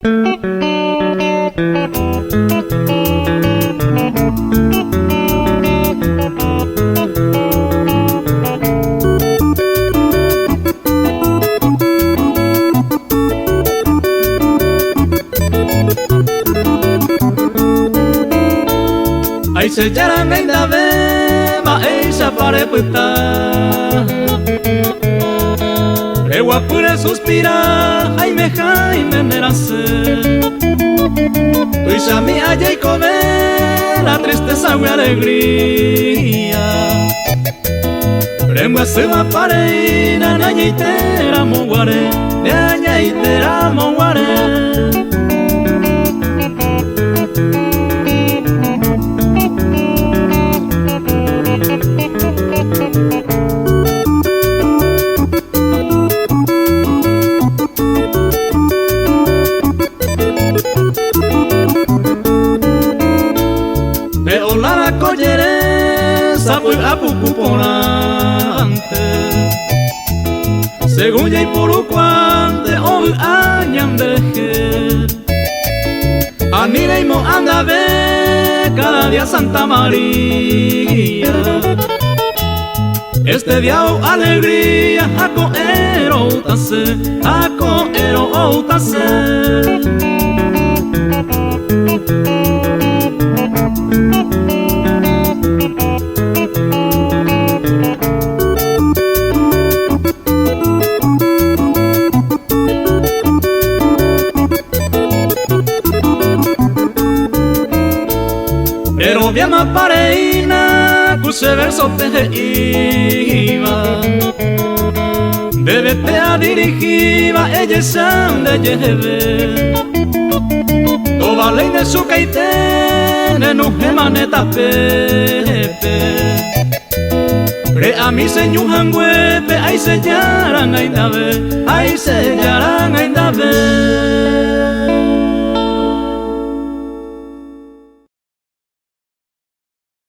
Ai se yaran ainda beba eisa pare puta Rewa pure suspira Jaime Jaime nerase Tuisa mi haya y comer La tristeza y alegría Remwa se va pare Nanya itera monguare Nanya itera monguare Olara collere sapu apuku ponante Según ya y por cuante hoy añan deje Anira y mo anda ve cada día Santa María Este día o alegría ako ero outase Pero bien más pareina Cuse verso te iba Debe te a dirigiva Ella san de lleve Toda ley de su caitene No gemaneta pepe Pre a mi señor hanguepe Ay se yaran ainda ve